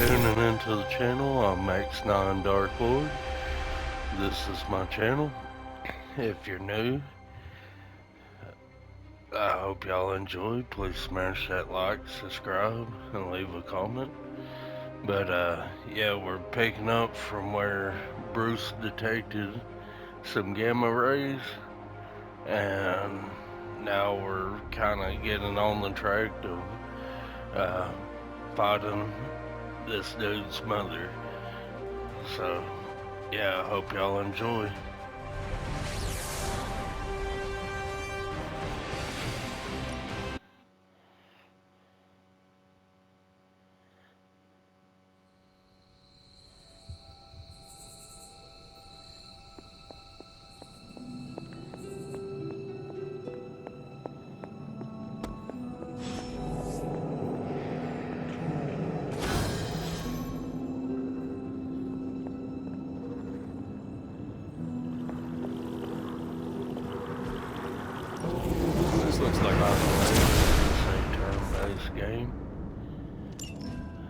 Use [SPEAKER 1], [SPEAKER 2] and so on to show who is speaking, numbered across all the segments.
[SPEAKER 1] tuning into the channel. I'm X9 Dark Lord. This is my channel. If you're new, I hope y'all enjoyed. Please smash that like, subscribe, and leave a comment. But yeah, we're picking up from where Bruce detected some gamma rays, and now we're kind of getting on the track of fighting this dude's mother. So yeah, I hope y'all enjoy.
[SPEAKER 2] This looks like
[SPEAKER 1] By the way, it's a turn-based game.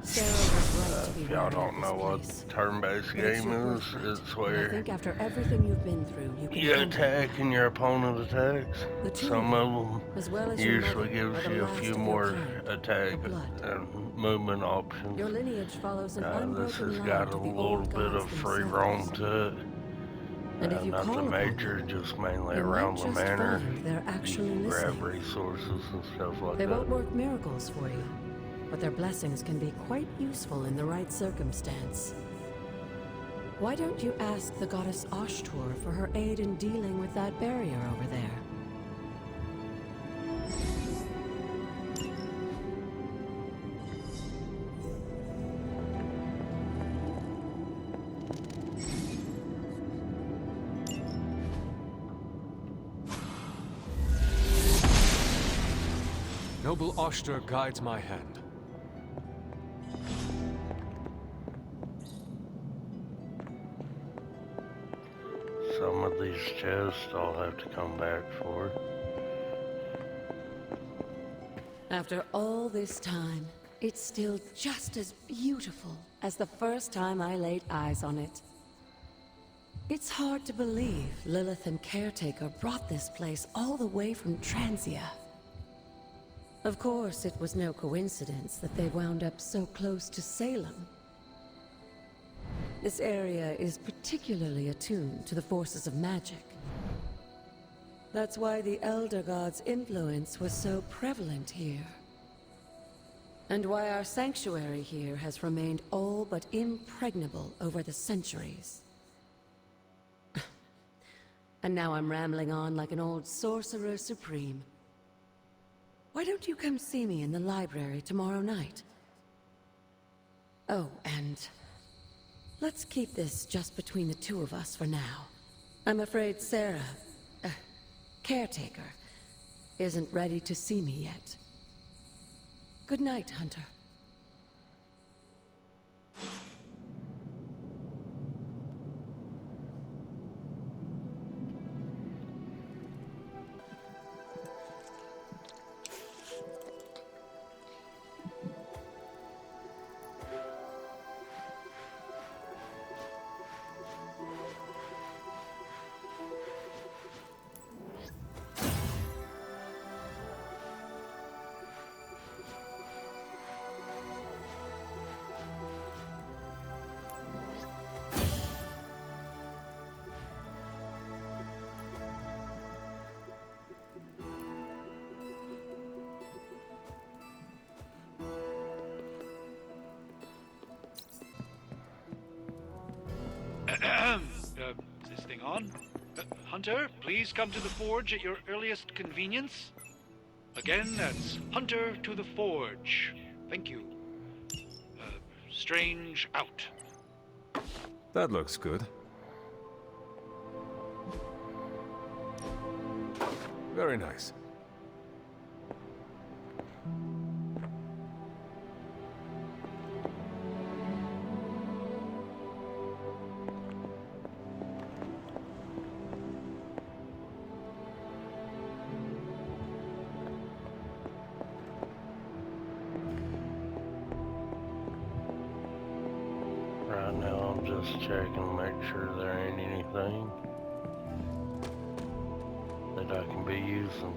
[SPEAKER 3] Sarah was right to be
[SPEAKER 1] If y'all
[SPEAKER 3] wary of
[SPEAKER 1] don't
[SPEAKER 3] this
[SPEAKER 1] know what
[SPEAKER 3] place.
[SPEAKER 1] turn-based
[SPEAKER 3] But it's
[SPEAKER 1] game
[SPEAKER 3] your
[SPEAKER 1] is,
[SPEAKER 3] birthright.
[SPEAKER 1] it's
[SPEAKER 3] And I
[SPEAKER 1] where
[SPEAKER 3] think after everything you've been through, you can
[SPEAKER 1] you
[SPEAKER 3] handle it
[SPEAKER 1] attack and your opponent attacks.
[SPEAKER 3] now. The two
[SPEAKER 1] Some
[SPEAKER 3] of
[SPEAKER 1] of
[SPEAKER 3] you,
[SPEAKER 1] them
[SPEAKER 3] as well as your
[SPEAKER 1] usually
[SPEAKER 3] mother, are
[SPEAKER 1] gives
[SPEAKER 3] the
[SPEAKER 1] you a
[SPEAKER 3] last
[SPEAKER 1] few
[SPEAKER 3] of your
[SPEAKER 1] more
[SPEAKER 3] kind,
[SPEAKER 1] attack
[SPEAKER 3] of blood.
[SPEAKER 1] and movement options.
[SPEAKER 3] Your lineage follows an
[SPEAKER 1] This has
[SPEAKER 3] unbroken line
[SPEAKER 1] got a
[SPEAKER 3] to the
[SPEAKER 1] little
[SPEAKER 3] old
[SPEAKER 1] bit
[SPEAKER 3] gods
[SPEAKER 1] of free roam
[SPEAKER 3] themselves.
[SPEAKER 1] to it.
[SPEAKER 3] And if you
[SPEAKER 1] Nothing
[SPEAKER 3] call upon
[SPEAKER 1] major,
[SPEAKER 3] them,
[SPEAKER 1] just mainly
[SPEAKER 3] you might
[SPEAKER 1] around the
[SPEAKER 3] just
[SPEAKER 1] manor.
[SPEAKER 3] find they're
[SPEAKER 1] You
[SPEAKER 3] actually
[SPEAKER 1] can grab
[SPEAKER 3] listening.
[SPEAKER 1] resources and stuff like
[SPEAKER 3] They
[SPEAKER 1] that.
[SPEAKER 3] won't work miracles for you, but their blessings can be quite useful in the right circumstance. Why don't you ask the goddess Ashtur for her aid in dealing with that barrier over there?
[SPEAKER 2] Noble Ashtur guides my hand.
[SPEAKER 1] Some of these chests I'll have to come back for.
[SPEAKER 3] After all this time, it's still just as beautiful as the first time I laid eyes on it. It's hard to believe Lilith and Caretaker brought this place all the way from Transia. Of course, it was no coincidence that they wound up so close to Salem. This area is particularly attuned to the forces of magic. That's why the Elder God's influence was so prevalent here. And why our sanctuary here has remained all but impregnable over the centuries. And now I'm rambling on like an old sorcerer supreme. Why don't you come see me in the library tomorrow night? Oh, and let's keep this just between the two of us for now. I'm afraid Sarah, Caretaker, isn't ready to see me yet. Good night, Hunter.
[SPEAKER 4] Is this thing on? Hunter, please come to the forge at your earliest convenience. Again, that's Hunter to the forge. Thank you. Strange out.
[SPEAKER 2] That looks good. Very nice.
[SPEAKER 1] Right now I'm just checking to make sure there ain't anything that I can be using.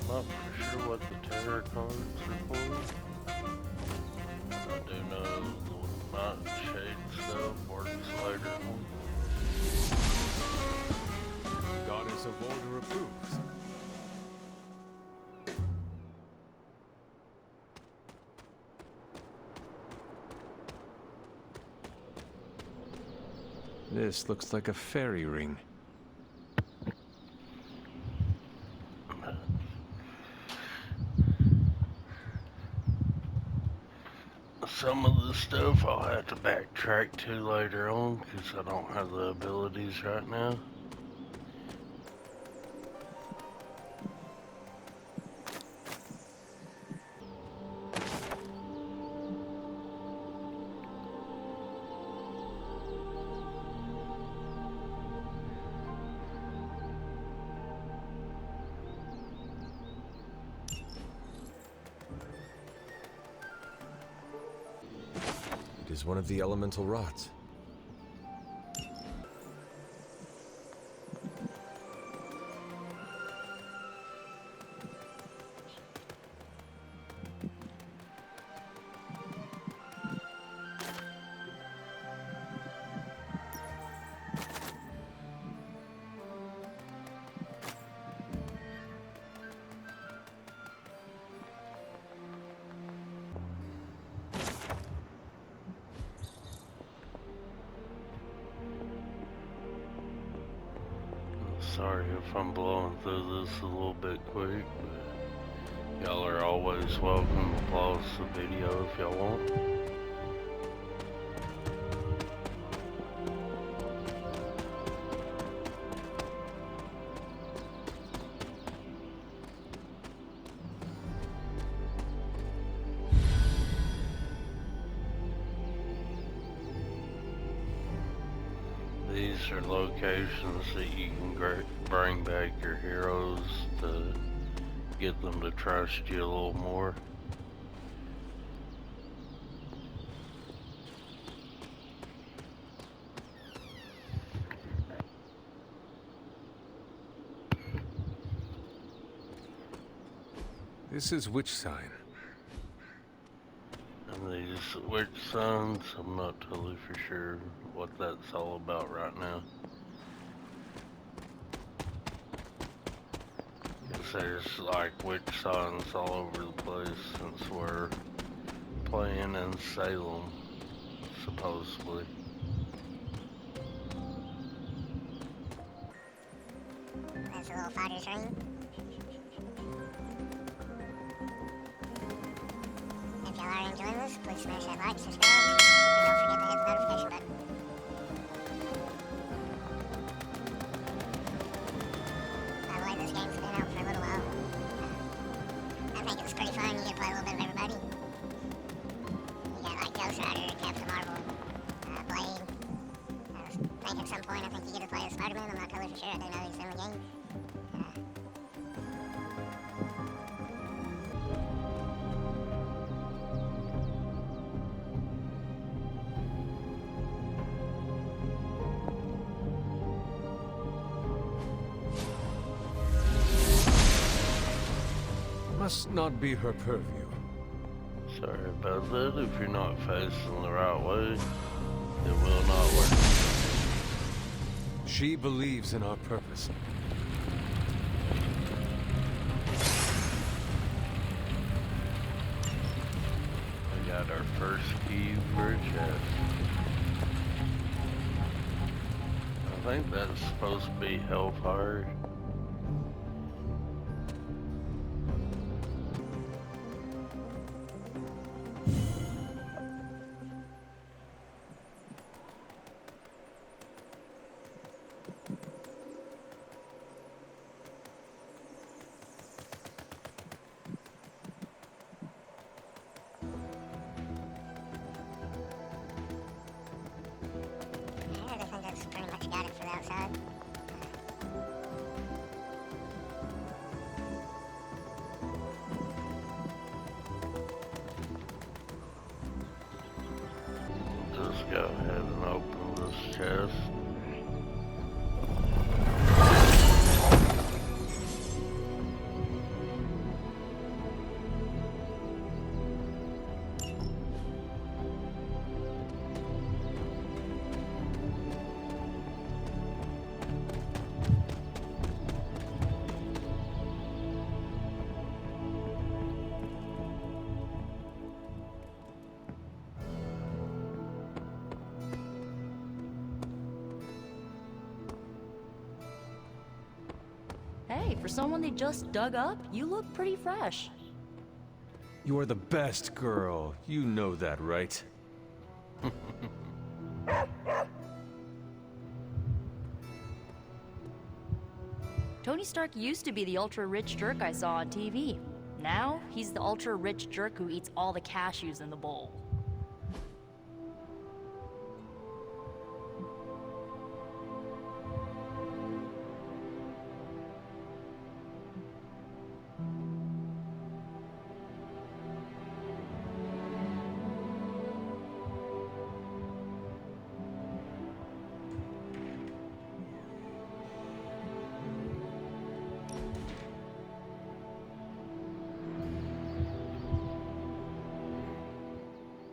[SPEAKER 1] Not for sure what the tarot cards are for. I do know the nightshade stuff works later on.
[SPEAKER 2] Goddess of Order approves. This looks like a fairy ring.
[SPEAKER 1] Some of the stuff I'll have to backtrack to later on because I don't have the abilities right now.
[SPEAKER 2] It is one of the elemental rods.
[SPEAKER 1] Sorry if I'm blowing through this a little bit quick, but y'all are always welcome to pause the video if y'all want. These are locations that you can bring back your heroes to get them to trust you a little more.
[SPEAKER 2] This is which sign?
[SPEAKER 1] And these witch signs, I'm not totally for sure what that's all about right now. Cause there's like witch signs all over the place since we're playing in Salem, supposedly.
[SPEAKER 5] That's a little fighter's ring. If y'all are enjoying this, please smash that like, subscribe, and don't forget to hit the notification button. By the way, this game's been out for a little while. I think it's pretty fun. You get to play a little bit of everybody. You got like Ghost Rider, Captain Marvel, Blade. I think at some point I think you get to play as Spider-Man. Spider-Man. I'm not totally for sure. I don't know he's in the game.
[SPEAKER 2] Must not be her purview.
[SPEAKER 1] Sorry about that. If you're not facing the right way, it will not work.
[SPEAKER 2] She believes in our purpose.
[SPEAKER 1] We got our first key for a chest. I think that's supposed to be Hellfire.
[SPEAKER 5] Yeah, I think that's pretty much got it for the outside.
[SPEAKER 1] Just go ahead and open this chest.
[SPEAKER 6] Hey, for someone they just dug up, you look pretty fresh.
[SPEAKER 2] You are the best girl. You know that, right?
[SPEAKER 6] Tony Stark used to be the ultra-rich jerk I saw on TV. Now, he's the ultra-rich jerk who eats all the cashews in the bowl.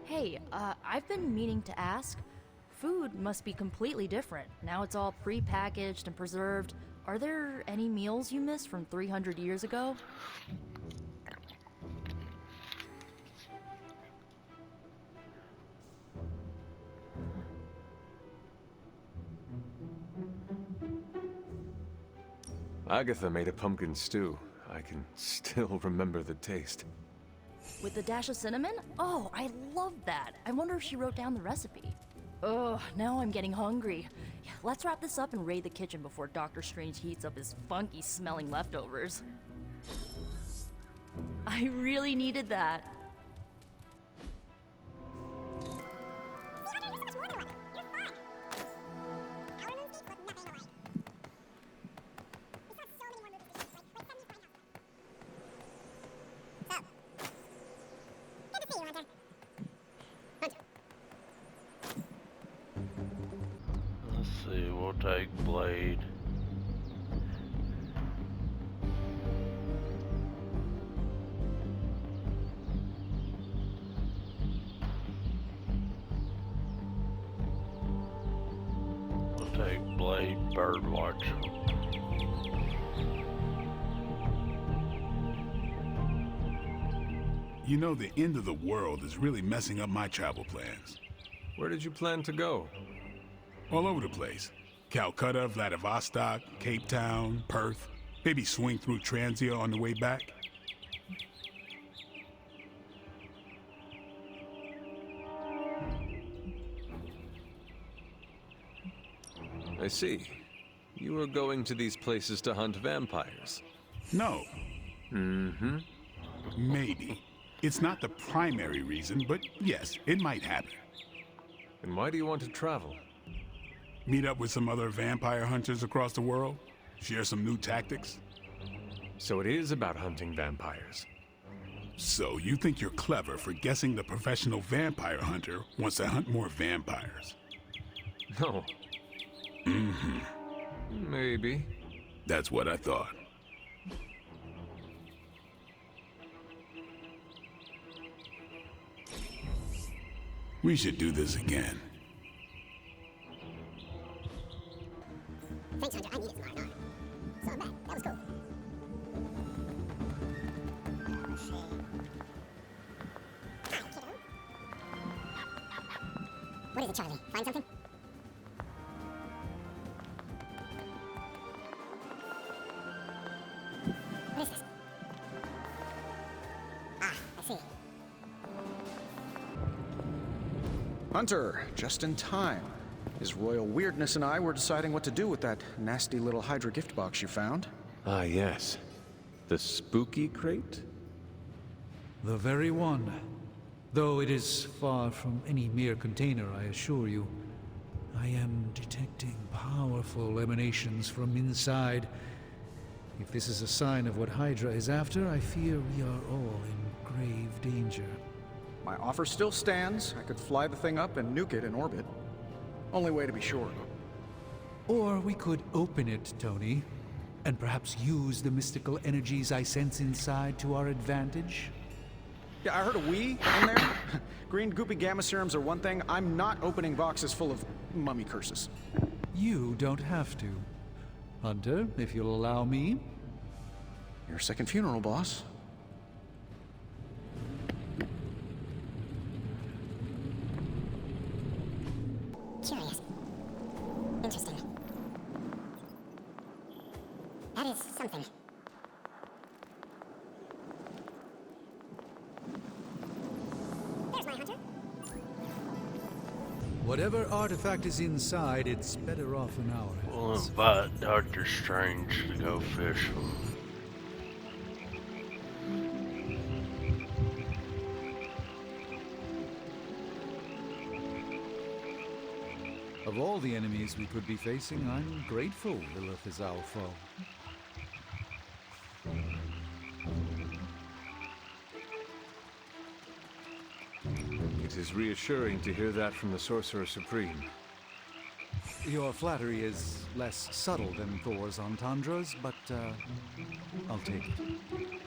[SPEAKER 6] Hey, I've been meaning to ask. Food must be completely different. Now it's all pre-packaged and preserved. Are there any meals you missed from 300 years ago?
[SPEAKER 2] Agatha made a pumpkin stew. I can still remember the taste.
[SPEAKER 6] With a dash of cinnamon? Oh, I love that. I wonder if she wrote down the recipe. Ugh, now I'm getting hungry. Yeah, let's wrap this up and raid the kitchen before Doctor Strange heats up his funky smelling leftovers. I really needed that.
[SPEAKER 1] Let's see, we'll take Blade. We'll take Blade Birdwatch.
[SPEAKER 7] You know, the end of the world is really messing up my travel plans.
[SPEAKER 2] Where did you plan to go?
[SPEAKER 7] All over the place. Calcutta, Vladivostok, Cape Town, Perth. Maybe swing through Transia on the way back.
[SPEAKER 2] I see. You were going to these places to hunt vampires.
[SPEAKER 7] No,
[SPEAKER 2] Mm-hmm.
[SPEAKER 7] maybe. It's not the primary reason, but yes, it might happen.
[SPEAKER 2] And why do you want to travel?
[SPEAKER 7] Meet up with some other vampire hunters across the world? Share some new tactics?
[SPEAKER 2] So it is about hunting vampires.
[SPEAKER 7] So you think you're clever for guessing the professional vampire hunter wants to hunt more vampires?
[SPEAKER 2] No. Maybe.
[SPEAKER 7] That's what I thought. We should do this again.
[SPEAKER 5] Thanks, Hunter. I needed some R&R. So not bad. That was cool. Let's see. Hi, kiddo. What is it, Charlie? Find something? What is this? Ah, I see.
[SPEAKER 8] Hunter, just in time. His Royal Weirdness and I were deciding what to do with that nasty little Hydra gift box you found.
[SPEAKER 2] Ah, yes. The spooky crate?
[SPEAKER 9] The very one. Though it is far from any mere container, I assure you. I am detecting powerful emanations from inside. If this is a sign of what Hydra is after, I fear we are all in grave danger.
[SPEAKER 8] My offer still stands. I could fly the thing up and nuke it in orbit. Only way to be sure.
[SPEAKER 9] Or we could open it, Tony, and perhaps use the mystical energies I sense inside to our advantage.
[SPEAKER 8] Yeah, I heard a "we" in there. Green goopy gamma serums are one thing. I'm not opening boxes full of mummy curses.
[SPEAKER 9] You don't have to. Hunter, if you'll allow me.
[SPEAKER 8] Your second funeral, boss.
[SPEAKER 5] Curious. Interesting. That is something. There's my hunter.
[SPEAKER 9] Whatever artifact is inside, it's better off in our
[SPEAKER 1] We'll
[SPEAKER 9] hands.
[SPEAKER 1] invite Dr. Strange to go fishing.
[SPEAKER 9] Of all the enemies we could be facing, I'm grateful Lilith is our foe.
[SPEAKER 2] It is reassuring to hear that from the Sorcerer Supreme.
[SPEAKER 9] Your flattery is less subtle than Thor's entendres, but I'll take it.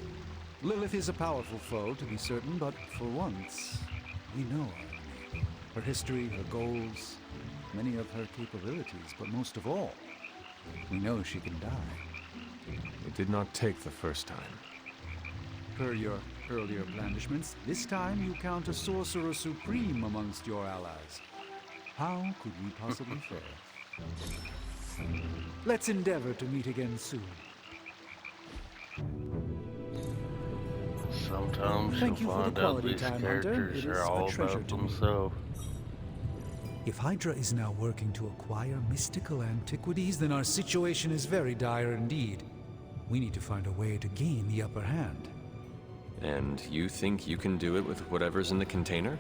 [SPEAKER 9] Lilith is a powerful foe, to be certain, but for once, we know her. Her history, her goals, many of her capabilities, but most of all, we know she can die.
[SPEAKER 2] It did not take the first time.
[SPEAKER 9] Per your earlier blandishments, this time you count a Sorcerer Supreme amongst your allies. How could we possibly fare? Let's endeavor to meet again soon.
[SPEAKER 1] Sometimes
[SPEAKER 9] Thank
[SPEAKER 1] you'll
[SPEAKER 9] you for the
[SPEAKER 1] find out
[SPEAKER 9] quality
[SPEAKER 1] these
[SPEAKER 9] time, Hunter.
[SPEAKER 1] characters
[SPEAKER 9] It is
[SPEAKER 1] are
[SPEAKER 9] a
[SPEAKER 1] all
[SPEAKER 9] treasure
[SPEAKER 1] about
[SPEAKER 9] to me.
[SPEAKER 1] themselves.
[SPEAKER 9] If Hydra is now working to acquire mystical antiquities, then our situation is very dire indeed. We need to find a way to gain the upper hand.
[SPEAKER 2] And you think you can do it with whatever's in the container?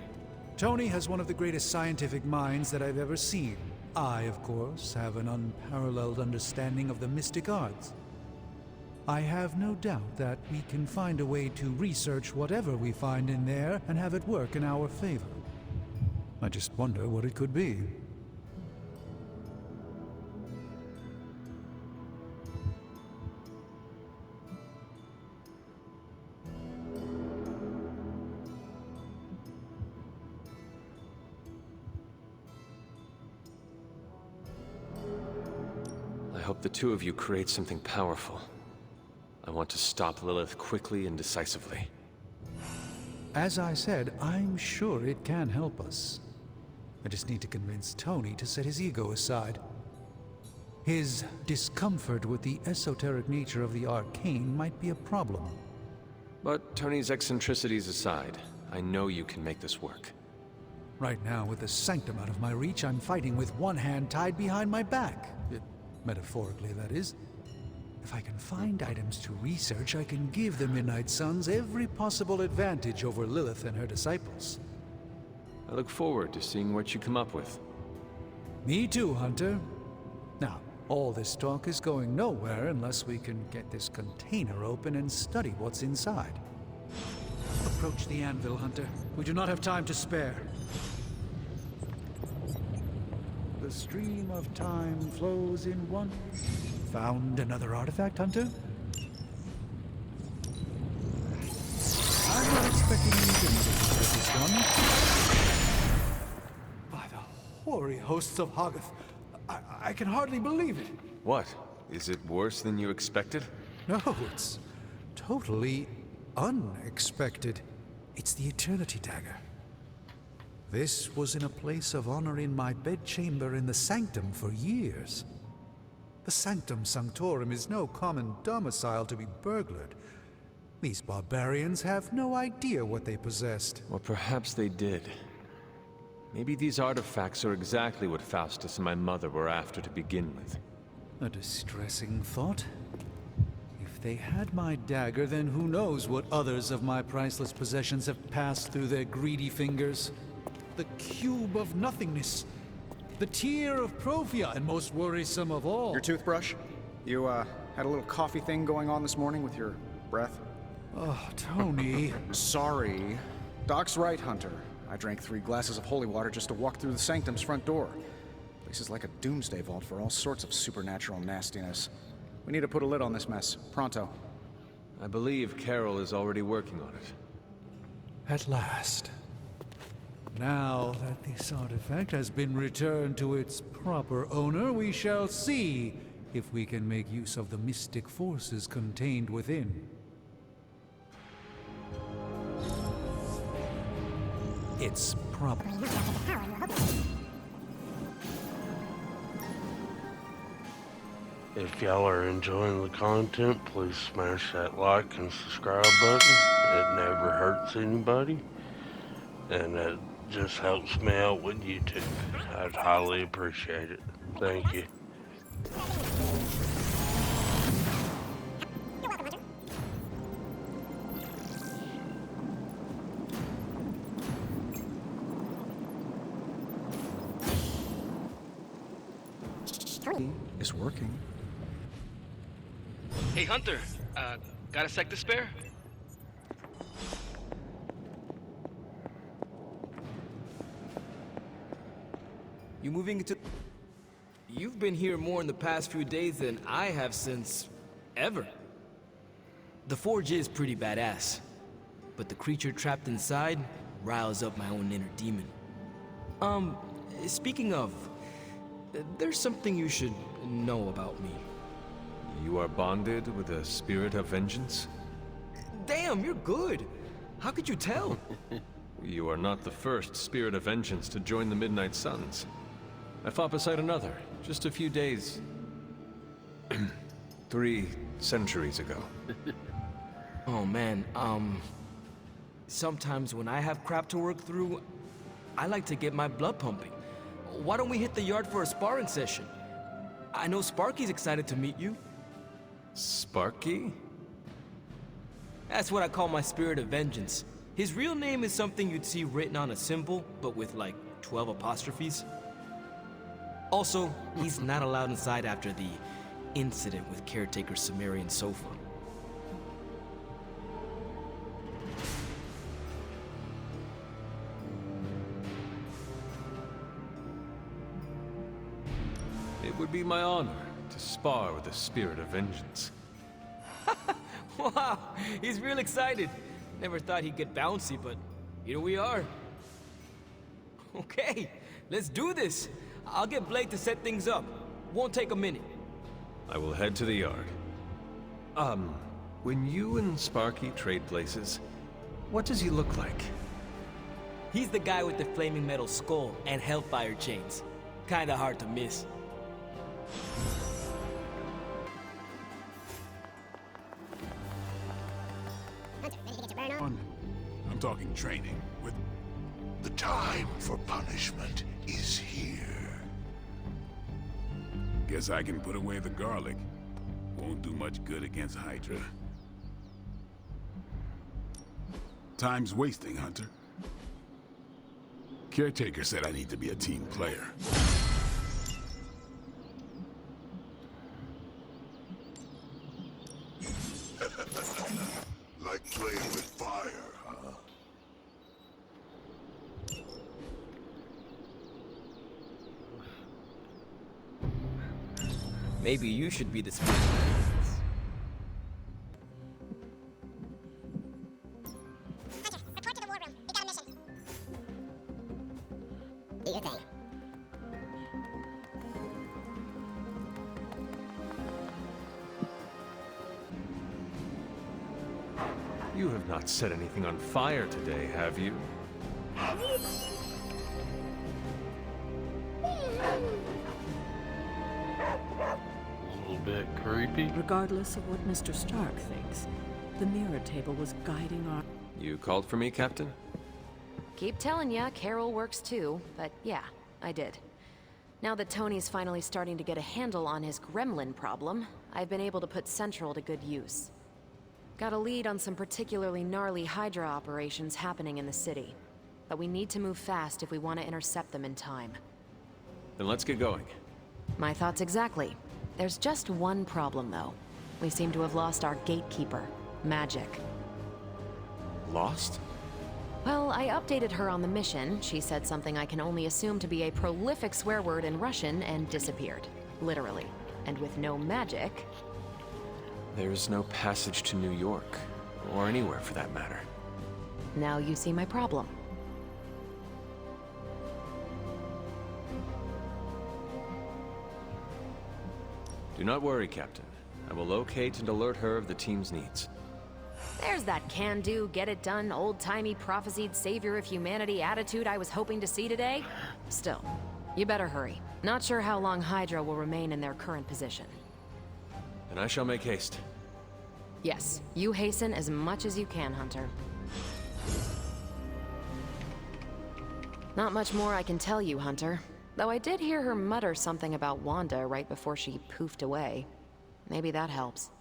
[SPEAKER 9] Tony has one of the greatest scientific minds that I've ever seen. I, of course, have an unparalleled understanding of the mystic arts. I have no doubt that we can find a way to research whatever we find in there and have it work in our favor. I just wonder what it could be.
[SPEAKER 2] I hope the two of you create something powerful. I want to stop Lilith quickly and decisively.
[SPEAKER 9] As I said, I'm sure it can help us. I just need to convince Tony to set his ego aside. His discomfort with the esoteric nature of the arcane might be a problem.
[SPEAKER 2] But Tony's eccentricities aside, I know you can make this work.
[SPEAKER 9] Right now, with the sanctum out of my reach, I'm fighting with one hand tied behind my back. Metaphorically, that is. If I can find items to research, I can give the Midnight Suns every possible advantage over Lilith and her disciples.
[SPEAKER 2] I look forward to seeing what you come up with.
[SPEAKER 9] Me too, Hunter. Now, all this talk is going nowhere unless we can get this container open and study what's inside. Approach the anvil, Hunter. We do not have time to spare. The stream of time flows in one. Found another artifact, Hunter? I'm not expecting anything to this one. By the hoary hosts of Hoggoth, I can hardly believe it.
[SPEAKER 2] What? Is it worse than you expected?
[SPEAKER 9] No, it's totally unexpected. It's the Eternity Dagger. This was in a place of honor in my bedchamber in the Sanctum for years. The Sanctum Sanctorum is no common domicile to be burglared. These barbarians have no idea what they possessed.
[SPEAKER 2] Or perhaps they did. Maybe these artifacts are exactly what Faustus and my mother were after to begin with.
[SPEAKER 9] A distressing thought. If they had my dagger, then who knows what others of my priceless possessions have passed through their greedy fingers. The cube of nothingness. The tear of Profia, and most worrisome of all.
[SPEAKER 8] Your toothbrush? You, had a little coffee thing going on this morning with your breath?
[SPEAKER 9] Oh, Tony.
[SPEAKER 8] Sorry. Doc's right, Hunter. I drank 3 glasses of holy water just to walk through the Sanctum's front door. Place is like a doomsday vault for all sorts of supernatural nastiness. We need to put a lid on this mess. Pronto.
[SPEAKER 2] I believe Carol is already working on it.
[SPEAKER 9] At last. Now that this artifact has been returned to its proper owner, we shall see if we can make use of the mystic forces contained within. It's proper.
[SPEAKER 1] If y'all are enjoying the content, please smash that like and subscribe button. It never hurts anybody. And it just helps me out with YouTube. I'd highly appreciate it. Thank you.
[SPEAKER 8] Is working.
[SPEAKER 10] Hey, Hunter. Got a sec to spare?
[SPEAKER 11] You moving into... You've been here more in the past few days than I have since... ever. The Forge is pretty badass, but the creature trapped inside riles up my own inner demon. Speaking of, there's something you should know about me.
[SPEAKER 2] You are bonded with a spirit of vengeance?
[SPEAKER 11] Damn, you're good! How could you tell?
[SPEAKER 2] You are not the first spirit of vengeance to join the Midnight Suns. I fought beside another, just a few days... 3 centuries ago.
[SPEAKER 11] Oh man, sometimes when I have crap to work through, I like to get my blood pumping. Why don't we hit the yard for a sparring session? I know Sparky's excited to meet you.
[SPEAKER 2] Sparky?
[SPEAKER 11] That's what I call my spirit of vengeance. His real name is something you'd see written on a symbol, but with like 12 apostrophes. Also, he's not allowed inside after the incident with caretaker Sumerian Sofa.
[SPEAKER 2] It would be my honor to spar with the spirit of vengeance.
[SPEAKER 11] Wow, he's real excited. Never thought he'd get bouncy, but here we are. Okay, let's do this. I'll get Blade to set things up. Won't take a minute.
[SPEAKER 2] I will head to the yard. When you and Sparky trade places, what does he look like?
[SPEAKER 11] He's the guy with the flaming metal skull and hellfire chains. Kinda hard to miss.
[SPEAKER 5] Hunter, ready to get your burn on?
[SPEAKER 7] I'm talking training with...
[SPEAKER 12] The time for punishment is here.
[SPEAKER 7] Guess I can put away the garlic. Won't do much good against Hydra. Time's wasting, Hunter. Caretaker said I need to be a team player.
[SPEAKER 11] Maybe you should be the spirit.
[SPEAKER 5] Hunter, report to the war room. We got a mission. Do your thing.
[SPEAKER 2] You have not set anything on fire today, have you?
[SPEAKER 1] A little bit creepy.
[SPEAKER 13] Regardless of what Mr. Stark thinks, the mirror table was guiding our...
[SPEAKER 2] You called for me, Captain?
[SPEAKER 14] Keep telling ya, Carol works too, but yeah, I did. Now that Tony's finally starting to get a handle on his gremlin problem, I've been able to put Central to good use. Got a lead on some particularly gnarly Hydra operations happening in the city. But we need to move fast if we want to intercept them in time.
[SPEAKER 2] Then let's get going.
[SPEAKER 14] My thoughts exactly. There's just one problem, though. We seem to have lost our gatekeeper, Magic.
[SPEAKER 2] Lost?
[SPEAKER 14] Well, I updated her on the mission. She said something I can only assume to be a prolific swear word in Russian and disappeared. Literally. And with no magic...
[SPEAKER 2] There is no passage to New York, or anywhere for that matter.
[SPEAKER 14] Now you see my problem.
[SPEAKER 2] Do not worry, Captain. I will locate and alert her of the team's needs.
[SPEAKER 14] There's that can-do, get-it-done, old-timey prophesied savior of humanity attitude I was hoping to see today. Still, you better hurry. Not sure how long Hydra will remain in their current position.
[SPEAKER 2] Then I shall make haste.
[SPEAKER 14] Yes, you hasten as much as you can, Hunter. Not much more I can tell you, Hunter. Though I did hear her mutter something about Wanda right before she poofed away. Maybe that helps.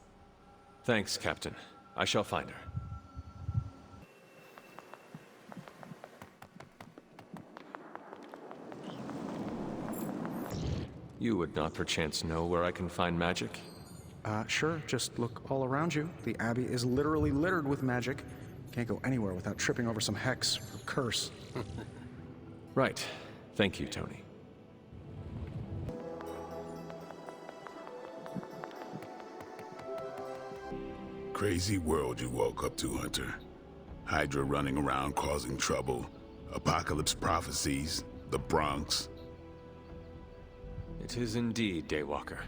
[SPEAKER 2] Thanks, Captain. I shall find her. You would not perchance know where I can find magic?
[SPEAKER 8] Sure. Just look all around you. The Abbey is literally littered with magic. Can't go anywhere without tripping over some hex or curse.
[SPEAKER 2] Right. Thank you, Tony.
[SPEAKER 7] Crazy world you woke up to, Hunter. Hydra running around causing trouble, apocalypse prophecies, the Bronx.
[SPEAKER 2] It is indeed, Daywalker.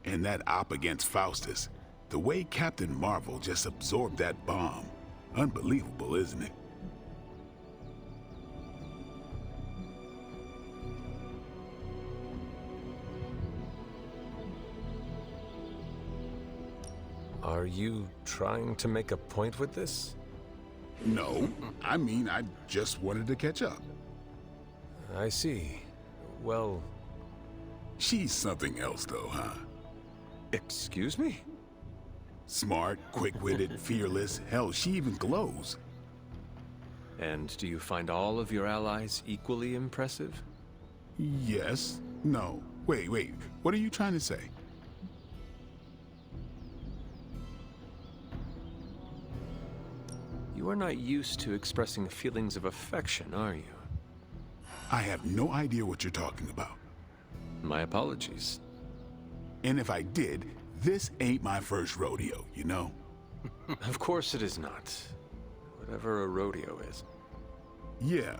[SPEAKER 7] And that op against Faustus. The way Captain Marvel just absorbed that bomb. Unbelievable, isn't it?
[SPEAKER 2] Are you trying to make a point with this?
[SPEAKER 7] No, I mean, I just wanted to catch up.
[SPEAKER 2] I see. Well...
[SPEAKER 7] She's something else, though, huh?
[SPEAKER 2] Excuse me?
[SPEAKER 7] Smart, quick-witted, fearless. Hell, she even glows.
[SPEAKER 2] And do you find all of your allies equally impressive?
[SPEAKER 7] Yes. No. Wait. What are you trying to say?
[SPEAKER 2] You are not used to expressing feelings of affection, are you?
[SPEAKER 7] I have no idea what you're talking about.
[SPEAKER 2] My apologies.
[SPEAKER 7] And if I did, this ain't my first rodeo, you know?
[SPEAKER 2] Of course it is not. Whatever a rodeo is.
[SPEAKER 7] Yeah.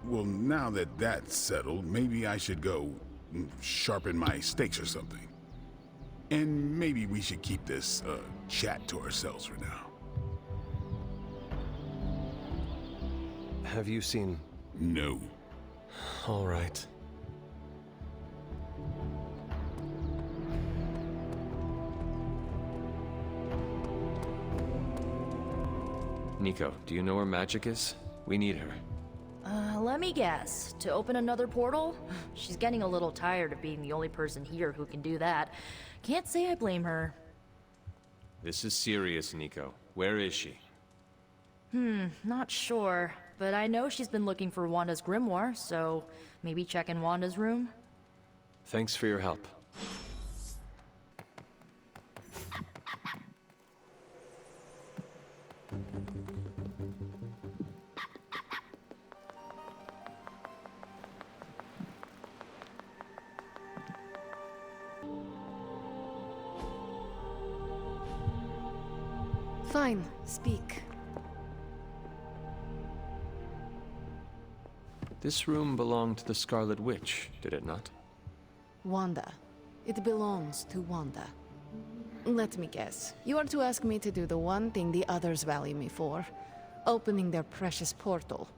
[SPEAKER 7] Well, now that that's settled, maybe I should go sharpen my stakes or something. And maybe we should keep this chat to ourselves for now.
[SPEAKER 2] Have you seen...
[SPEAKER 7] No.
[SPEAKER 2] All right. Nico, do you know where Magic is? We need her.
[SPEAKER 6] Let me guess. To open another portal? She's getting a little tired of being the only person here who can do that. Can't say I blame her.
[SPEAKER 2] This is serious, Nico. Where is she?
[SPEAKER 6] Not sure. But I know she's been looking for Wanda's grimoire, so maybe check in Wanda's room?
[SPEAKER 2] Thanks for your help.
[SPEAKER 15] Fine, speak.
[SPEAKER 2] This room belonged to the Scarlet Witch, did it not?
[SPEAKER 15] Wanda. It belongs to Wanda. Let me guess. You are to ask me to do the one thing the others value me for. Opening their precious portal.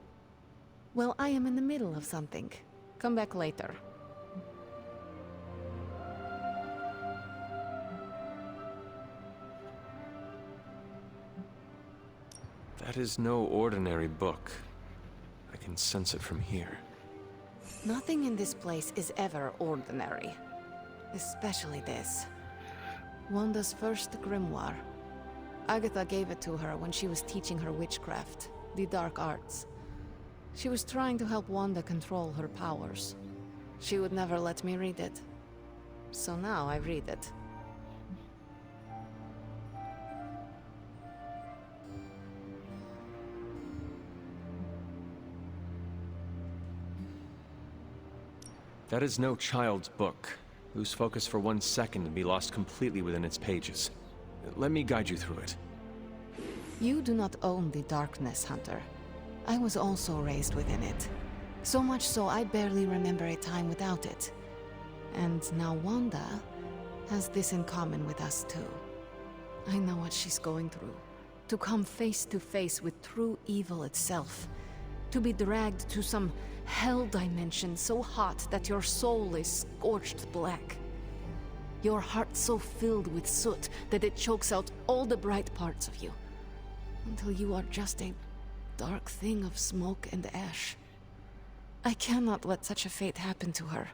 [SPEAKER 15] Well, I am in the middle of something. Come back later.
[SPEAKER 2] That is no ordinary book. I can sense it from here.
[SPEAKER 15] Nothing in this place is ever ordinary. Especially this. Wanda's first grimoire. Agatha gave it to her when she was teaching her witchcraft, the dark arts. She was trying to help Wanda control her powers. She would never let me read it. So now I read it.
[SPEAKER 2] That is no child's book. Lose focus for 1 second and be lost completely within its pages. Let me guide you through it.
[SPEAKER 15] You do not own the darkness, Hunter. I was also raised within it. So much so I barely remember a time without it. And now Wanda has this in common with us too. I know what she's going through. To come face to face with true evil itself. To be dragged to some hell dimension so hot that your soul is scorched black. Your heart so filled with soot that it chokes out all the bright parts of you. Until you are just a dark thing of smoke and ash. I cannot let such a fate happen to her.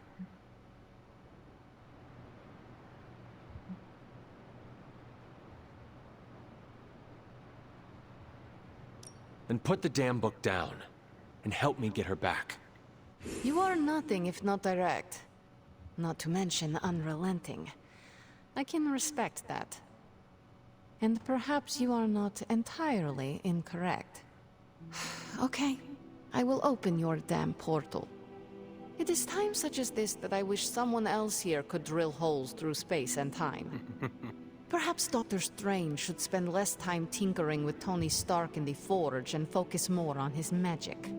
[SPEAKER 2] Then put the damn book down, and help me get her back.
[SPEAKER 15] You are nothing if not direct. Not to mention unrelenting. I can respect that. And perhaps you are not entirely incorrect. Okay, I will open your damn portal. It is times such as this that I wish someone else here could drill holes through space and time. Perhaps Doctor Strange should spend less time tinkering with Tony Stark in the Forge and focus more on his magic.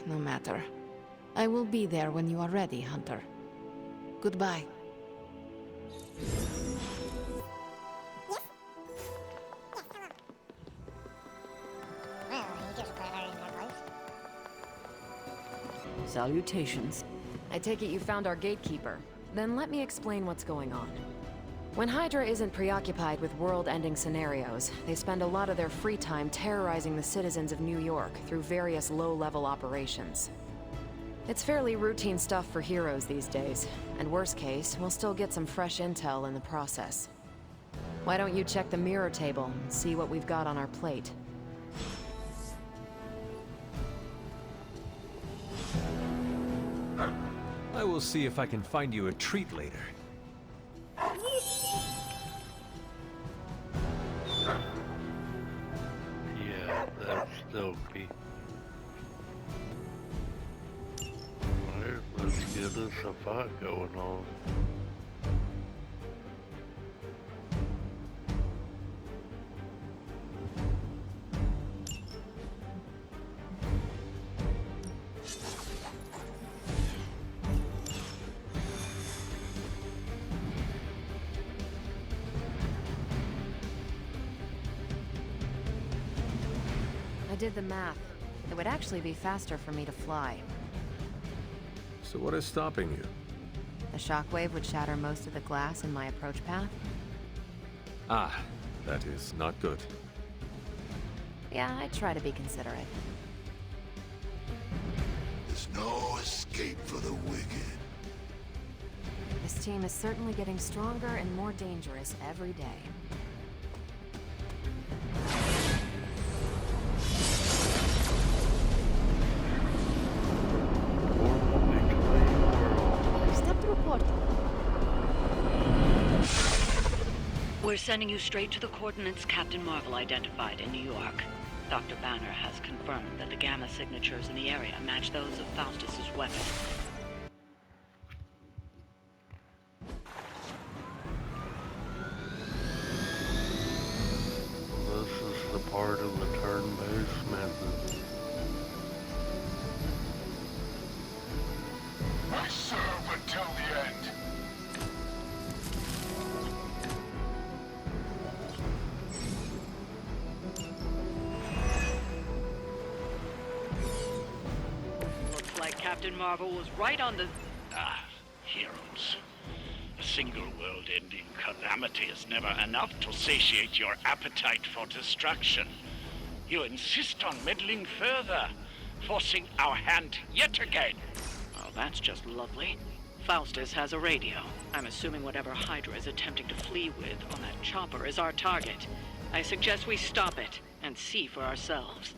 [SPEAKER 15] No matter. I will be there when you are ready, Hunter. Goodbye.
[SPEAKER 13] Salutations.
[SPEAKER 14] I take it you found our gatekeeper. Then let me explain what's going on. When Hydra isn't preoccupied with world-ending scenarios, they spend a lot of their free time terrorizing the citizens of New York through various low-level operations. It's fairly routine stuff for heroes these days, and worst case, we'll still get some fresh intel in the process. Why don't you check the mirror table and see what we've got on our plate?
[SPEAKER 2] I will see if I can find you a treat later.
[SPEAKER 1] Yeah, that's dopey. Alright, let's get us a fight going on.
[SPEAKER 14] I did the math. It would actually be faster for me to fly.
[SPEAKER 2] So what is stopping you?
[SPEAKER 14] The shockwave would shatter most of the glass in my approach path.
[SPEAKER 2] Ah, that is not good.
[SPEAKER 14] Yeah, I try to be considerate.
[SPEAKER 12] There's no escape for the wicked.
[SPEAKER 14] This team is certainly getting stronger and more dangerous every day.
[SPEAKER 15] Step through portal.
[SPEAKER 16] We're sending you straight to the coordinates Captain Marvel identified in New York. Dr. Banner has confirmed that the gamma signatures in the area match those of Faustus's weapon. Captain Marvel was right on the...
[SPEAKER 17] Heroes. A single world-ending calamity is never enough to satiate your appetite for destruction. You insist on meddling further, forcing our hand yet again.
[SPEAKER 16] Oh, that's just lovely. Faustus has a radio. I'm assuming whatever Hydra is attempting to flee with on that chopper is our target. I suggest we stop it and see for ourselves.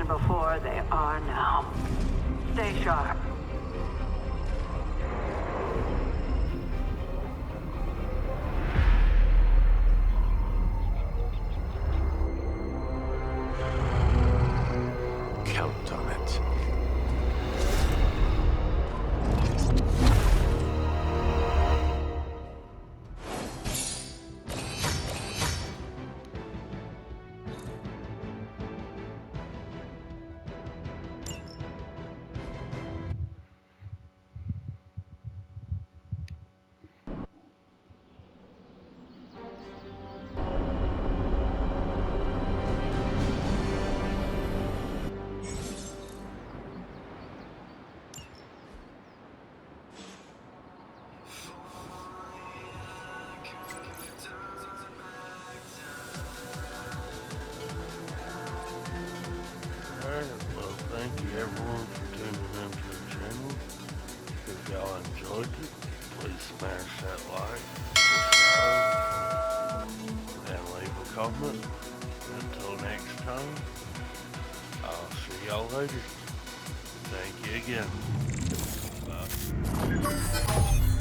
[SPEAKER 18] before they are now. Stay sharp.
[SPEAKER 2] Count on it.
[SPEAKER 1] Well, thank you everyone for tuning into the channel. If y'all enjoyed it, please smash that like, subscribe, and leave a comment. Until next time, I'll see y'all later. Thank you again. Bye.